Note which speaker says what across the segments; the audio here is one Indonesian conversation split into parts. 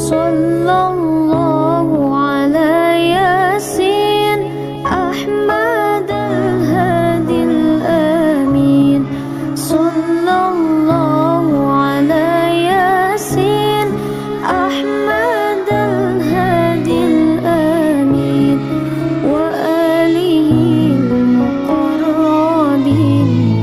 Speaker 1: sallallahu ala yasin Ahmad al-hadi al-amin sallallahu ala yasin Ahmad al-hadi al-amin wa alihi al-muqarrabin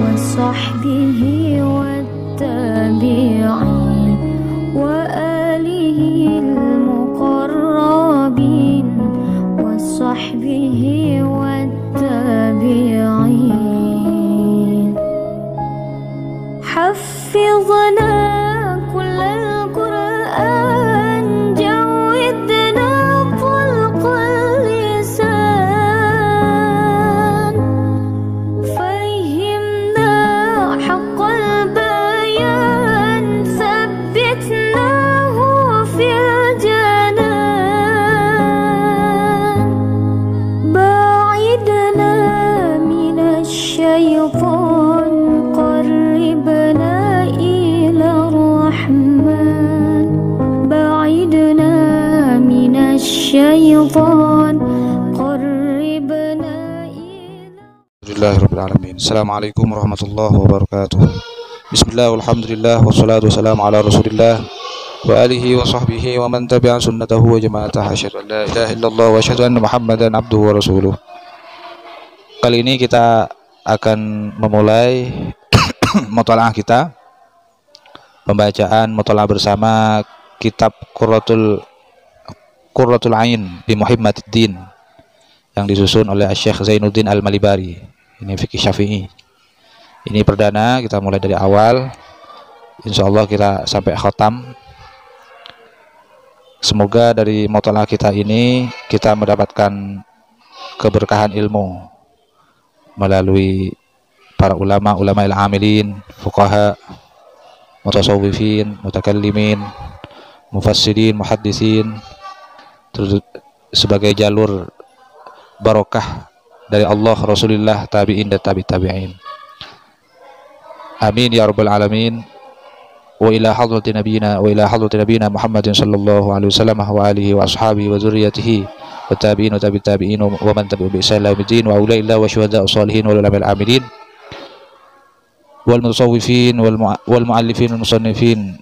Speaker 1: wa sahbihi wat-tabi'in wa alihi al-muqarrabin wa sahbihi wat-tabi'in حفظنا كل القرآن جودنا طلق اللسان فهمنا حق البيان ثبتناه في الجنان باعدنا من الشيطان قربنا إلى الرحمن بعدنا من الشيطان قربنا إلى
Speaker 2: Alhamdulillahirrabbilalamin. Assalamualaikum warahmatullahi wabarakatuh. Bismillah walhamdulillah wassalatu wassalamu ala rasulillah wa alihi wa sahbihi wa man tabi'a sunnatahu wa jama'atahu asyhadu an la ilaha illallah wa asyhadu anna muhammadan abduhu wa rasuluh. Kali ini kita akan memulai mutalaah kita, pembacaan mutalaah bersama kitab Qurratul Ain bi Muhammadiddin yang disusun oleh Syekh Zainuddin Al-Malibari. Ini fikih Syafi'i. Ini perdana, kita mulai dari awal. Insyaallah kita sampai khatam. Semoga dari mutalaah kita ini kita mendapatkan keberkahan ilmu melalui para ulama al-amilin, fuqaha, mutasawwifin, mutakallimin, mufassirin, muhaddisin, sebagai jalur barokah dari Allah, Rasulullah, tabi'in dan tabi'in. Amin ya rabbal alamin. Wa ila hadrati nabiyina Muhammadin sallallahu alaihi wasallam wa alihi wa ashabihi wa dzurriyyatihi wa tabi'in wa tabi'in wa man tabi'u bi ihsan ila yaumil wa ulaiillah wa syuhada'us shalihin wal ulama al-amilin wal mutasawwifin wal muallifin wal musannifin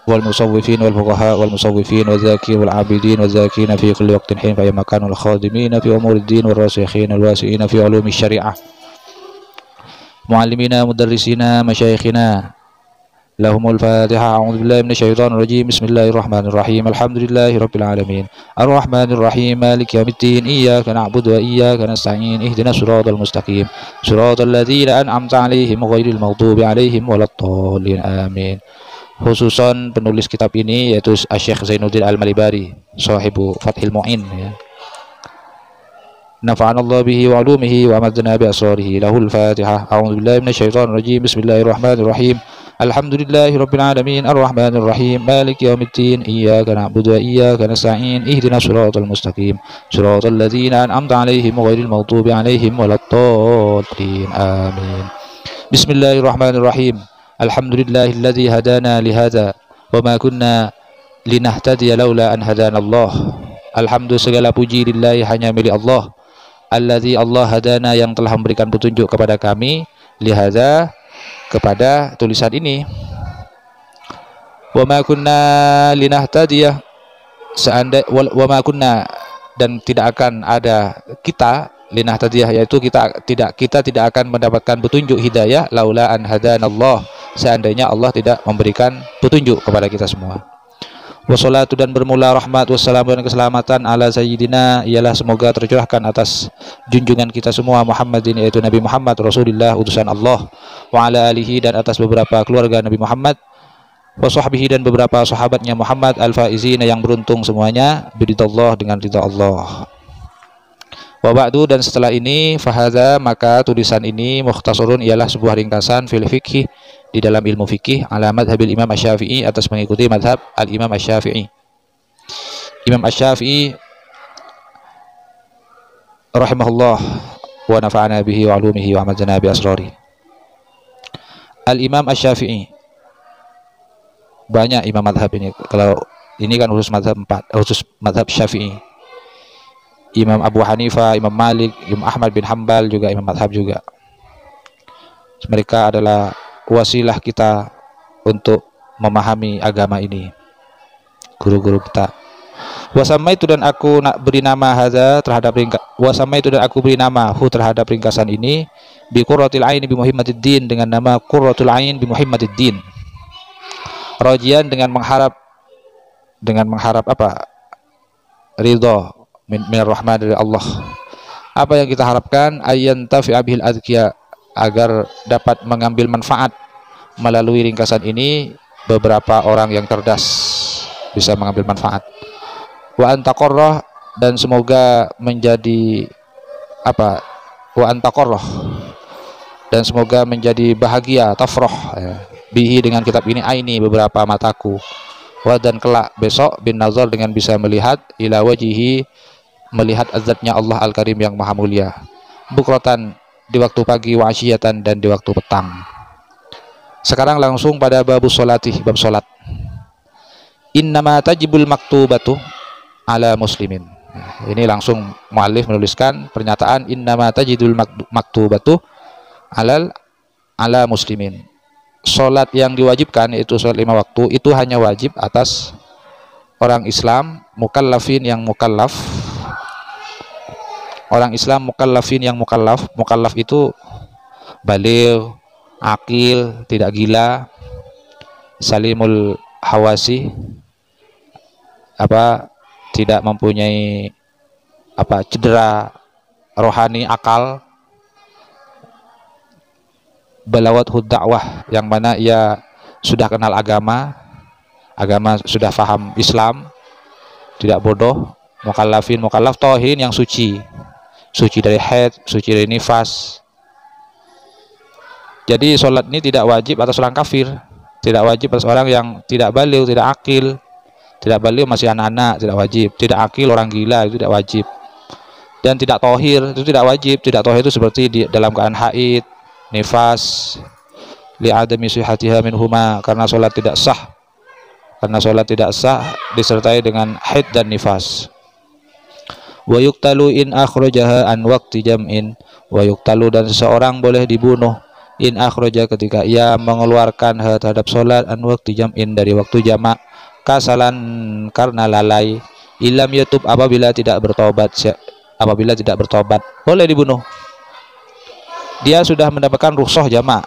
Speaker 2: wal musawwifin wal fuqaha wal musawwifin wal zakirin wal abidin wal zakina fi kulli waqtin hin fa yamakan wal khadimin fi umuri din wal rasikhin wal wasi'in fi ulumi syariah muallimina mudarrisina masyayikhina lahumul fatihah. A'udzu billahi minasyaitonir rajim. Bismillahirrahmanirrahim. Alhamdulillahi rabbil alamin. Arrahmanir rahim. Maliki yaumiddin. Iyyaka na'budu wa iyyaka nasta'in. Ihdinas siratal mustaqim. Siratal ladzina an'amta 'alaihim ghairil maghdubi 'alaihim waladdallin. Amin. Khususan penulis kitab ini yaitu Syekh Zainuddin Al-Malibari, sahibu Fathil Mu'in ya. Nafa'anallahu bihi wa 'ulumihi wa amadna bi asrarihi. Lahul Fatihah. A'udzu billahi minasyaitonir rajim. Bismillahirrahmanirrahim. Alhamdulillahi rabbil alamin. Arrahmanir rahim. Maliki yaumiddin. Iyyaka na'budu wa iyyaka nasta'in. Ihdinas siratal mustaqim. Siratal ladzina an'amta 'alaihim ghairil maghdubi 'alaihim waladdallin. Amin. Bismillahirrahmanirrahim. Alhamdulillahilladzi hadana lihadza wa ma kunna linahtadiya laula an hadanallah. Alhamdulillah, segala puji lillahi, hanya milik Allah. Alladzi, Allah, hadana, yang telah memberikan petunjuk kepada kami, lihadza, kepada tulisan ini. Wa ma kunna linahtadiya, wa ma kunna, dan tidak akan ada kita, linahtadiyah, yaitu kita tidak akan mendapatkan petunjuk hidayah laula an hadanallah, seandainya Allah tidak memberikan petunjuk kepada kita semua. Wassalatu, dan bermula rahmat, wassalamu, dan keselamatan, ala sayyidina, ialah semoga tercurahkan atas junjungan kita semua, Muhammadin, yaitu Nabi Muhammad, Rasulullah, utusan Allah, wa ala alihi, dan atas beberapa keluarga Nabi Muhammad, wa sahbihi, dan beberapa sahabatnya Muhammad, al-faizina, yang beruntung semuanya, biridallah, dengan ridha Allah. Wa ba'du, dan setelah ini, fahadha, maka tulisan ini, mukhtasarun, ialah sebuah ringkasan fil fikih, di dalam ilmu fikih, ala madhabil Imam Asy-Syafi'i, atas mengikuti madhab al-Imam Asy-Syafi'i. Imam Asy-Syafi'i rahimahullah wa nafa'ana bihi wa 'ulumihi wa amadna bi asrari. Al-Imam Asy-Syafi'i, banyak imam madhab ini. Kalau Ini kan khusus madhab 4, khusus madhab Syafi'i. Imam Abu Hanifah, Imam Malik, Imam Ahmad bin Hambal juga imam madhab juga. Mereka adalah wasilah kita untuk memahami agama ini, guru-guru kita. Wasamai itu dan aku nak beri nama hadza terhadap wasamai itu dan aku beri nama terhadap ringkasan ini bi qurratil ain bi Muhammadiddin, dengan nama qurratul ain bi Muhammadiddin. Rajian dengan mengharap apa? Ridha minar rahman dari Allah. Apa yang kita harapkan? Ayyan tafi'a bihil adkiya, agar dapat mengambil manfaat melalui ringkasan ini beberapa orang yang cerdas, bisa mengambil manfaat. Wa antaqarrah, dan semoga menjadi apa? Wa antaqarrah, dan semoga menjadi bahagia, tafrah ya, bihi dengan kitab ini, aini beberapa mataku, wa dan kelak besok bin nazar dengan bisa melihat ila wajihi, melihat azatnya Allah Al-Karim yang maha mulia, bukratan di waktu pagi, wa asyiyatan dan di waktu petang. Sekarang langsung pada babus sholati, bab salat. Innama tajibul maktubatu ala muslimin. Ini langsung muallif menuliskan pernyataan innama tajidul maktubatu ala muslimin. Salat yang diwajibkan, yaitu salat 5 waktu, itu hanya wajib atas orang Islam mukallafin yang mukallaf. Orang Islam mukallafin yang mukallaf. Mukallaf itu baligh, akil, tidak gila, salimul hawasi, tidak mempunyai cedera rohani, akal, balawat dakwah, yang mana ia sudah kenal agama sudah faham Islam, tidak bodoh. Mukallaf tohin yang suci dari haid, suci dari nifas. Jadi sholat ini tidak wajib atas orang kafir, tidak wajib atas orang yang tidak baligh, tidak akil. Tidak baligh masih anak-anak, tidak wajib. Tidak akil, orang gila, itu tidak wajib. Dan tidak tohir, itu tidak wajib. Tidak tohir itu seperti di dalam keadaan haid, nifas, li'adami sihatiha minhuma, karena sholat tidak sah. Karena sholat tidak sah disertai dengan haid dan nifas. Wa yuqtalu in akhrajaha an waqti jam'in. Wa yuqtalu, dan seseorang boleh dibunuh in akhraja, ketika ia mengeluarkan terhadap sholat an waqti jam'in, dari waktu jamak, kasalan, karena lalai, ilam yatub, apabila tidak bertobat, boleh dibunuh. Dia sudah mendapatkan rukhsah jamak,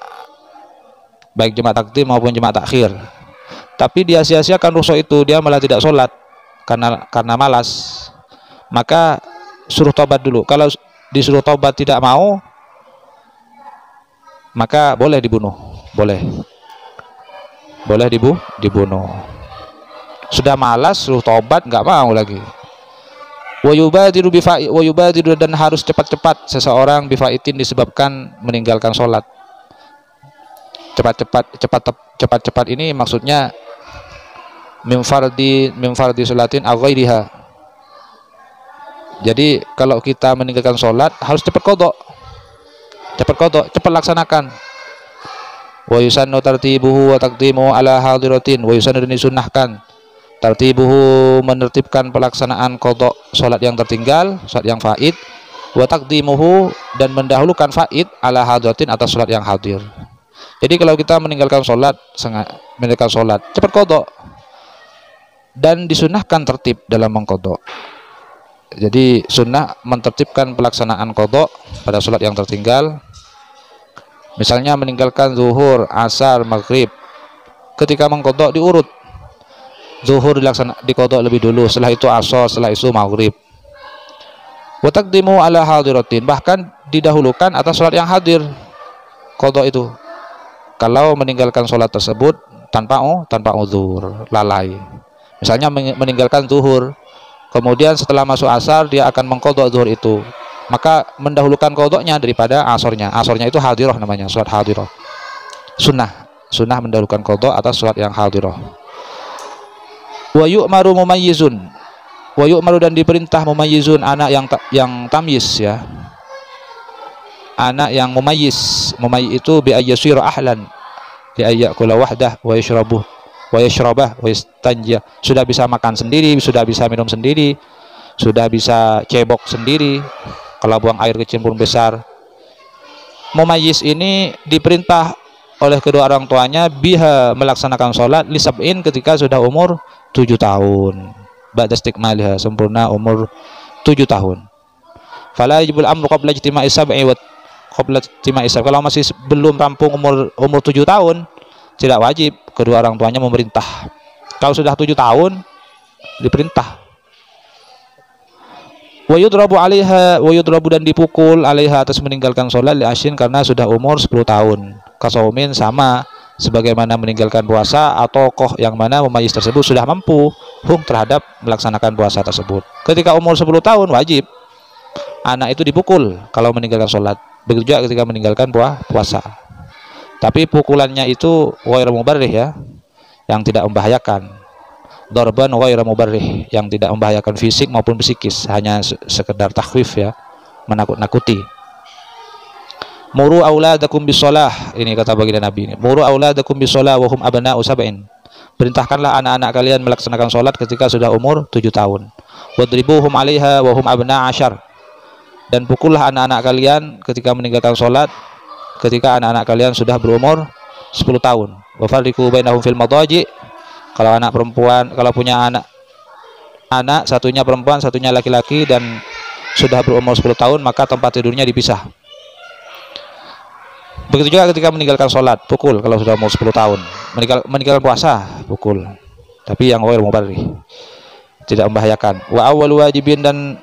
Speaker 2: baik jamak takdim maupun jamak takhir, tapi dia sia-siakan rukhsah itu, dia malah tidak sholat karena malas, maka suruh tobat dulu. Kalau disuruh tobat tidak mau, maka boleh dibunuh, boleh dibunuh. Sudah malas, suruh tobat, nggak mau lagi. Wa yubadiru dan harus cepat-cepat seseorang bifaitin, disebabkan meninggalkan sholat. Cepat-cepat ini maksudnya min fardi sholatin aw ghairiha. Jadi kalau kita meninggalkan sholat harus cepat qadha, cepat laksanakan. Wa yusannu tartibuhu wa taqdimu ala hadiratin. Wa yusannu, dan disunnahkan, tartibuhu, menertibkan pelaksanaan qadha salat yang tertinggal, salat yang faid, wa taqdimuhu, dan mendahulukan faid ala hadiratin, atas salat yang hadir. Jadi kalau kita meninggalkan salat cepat qadha, dan disunnahkan tertib dalam mengqadha. Jadi sunnah mentertibkan pelaksanaan qadha pada salat yang tertinggal. Misalnya meninggalkan zuhur, asar, maghrib, ketika mengqadha diurut. Zuhur diqadha lebih dulu, setelah itu asar, setelah itu maghrib. Wa taqdimu ala hadiratin, bahkan didahulukan atas salat yang hadir qadha itu. Kalau meninggalkan salat tersebut tanpa uzur, lalai. Misalnya meninggalkan zuhur, kemudian setelah masuk asar dia akan mengqadha zuhur itu, maka mendahulukan qadhanya daripada asarnya. Asarnya itu hadirah namanya, salat hadirah. Sunnah mendahulukan qadha atas salat yang hadirah. Wa yu'maru mumayyizun. Wa yu'maru, dan diperintah mumayyizun, anak yang tamyiz ya. Anak yang mumayyiz. Mumayyiz itu bi ayyasira ahlan li ayyakula wahdah wa yashrabuh. wa yashrabah wa yastanjia, sudah bisa makan sendiri, sudah bisa minum sendiri, sudah bisa cebok sendiri, kalau buang air kecil pun besar. Mumayyiz ini diperintah oleh kedua orang tuanya biha melaksanakan sholat lisab'in ketika sudah umur 7 tahun. Ba'da istikmaliha, sempurna umur 7 tahun. Fala yajibul amru qabla ijtima'i sab'i wa qabla ijtima'i sab'i. Kalau masih belum rampung umur 7 tahun, tidak wajib kedua orang tuanya memerintah. Kalau sudah 7 tahun diperintah. Wa yudrabu 'alaiha, wa yudrabu dan dipukul 'alaiha atas meninggalkan sholat li asyin karena sudah umur 10 tahun. Kasaumin sama sebagaimana meninggalkan puasa, atau tokoh yang mana mumayyiz tersebut sudah mampu terhadap melaksanakan puasa tersebut. Ketika umur 10 tahun wajib anak itu dipukul kalau meninggalkan sholat. Begitu juga ketika meninggalkan puasa. Tapi pukulannya itu ghairu mubarrih ya, yang tidak membahayakan. Darban ghairu mubarrih, yang tidak membahayakan fisik maupun psikis, hanya sekedar takhwif ya, menakut-nakuti. Muru auladakum bisolah, ini kata baginda Nabi ini. Muru auladakum bisolah wa hum abna'u sab'in. Perintahkanlah anak-anak kalian melaksanakan sholat ketika sudah umur 7 tahun. Wadribuhum 'alaiha wa hum abna' asyar. Dan pukullah anak-anak kalian ketika meninggalkan sholat ketika anak-anak kalian sudah berumur 10 tahun. Wa farriqu bainahum fil madaji. Kalau anak perempuan, kalau punya anak satunya perempuan, satunya laki-laki dan sudah berumur 10 tahun, maka tempat tidurnya dipisah. Begitu juga ketika meninggalkan sholat, pukul kalau sudah umur 10 tahun. Meninggalkan puasa, pukul. Tapi yang ghairu mubarrih, tidak membahayakan. Wa awwalu wajibin, dan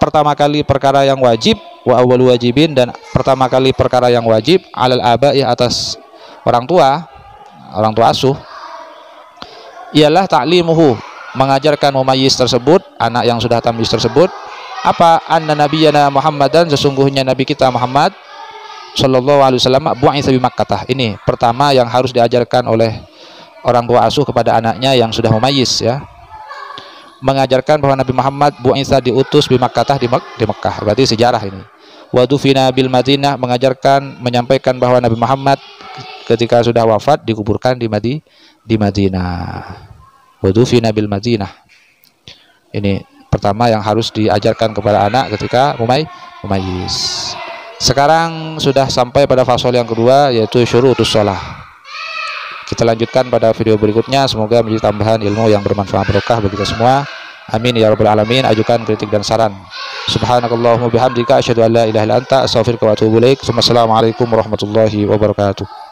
Speaker 2: pertama kali perkara yang wajib, wa awwalu wajibin, dan pertama kali perkara yang wajib alal aba'i, atas orang tua asuh, ialah ta'limuhu, mengajarkan mumayyiz tersebut, anak yang sudah tamyiz tersebut, apa? Anna nabiyana Muhammadan, sesungguhnya nabi kita Muhammad sallallahu alaihi wasallam bu'itsa bi Makkah. Ini pertama yang harus diajarkan oleh orang tua asuh kepada anaknya yang sudah mumayyiz ya. Mengajarkan bahwa Nabi Muhammad bu'itsa, diutus bi Makkah, di Mekah. Berarti sejarah ini. Wa dufina bil Madinah, mengajarkan, menyampaikan bahwa Nabi Muhammad ketika sudah wafat dikuburkan di Madinah. Wa dufina bil Madinah. Ini pertama yang harus diajarkan kepada anak ketika mumayyiz. Sekarang sudah sampai pada fasal yang kedua, yaitu syurutus shalah. Kita lanjutkan pada video berikutnya. Semoga menjadi tambahan ilmu yang bermanfaat berkah bagi kita semua. Amin ya rabbal alamin. Ajukan kritik dan saran. Subhanakallahumma bihamdika asyhadu an la ilaha illa anta astaghfiruka wa atubu ilaik. Wassalamualaikum warahmatullahi wabarakatuh.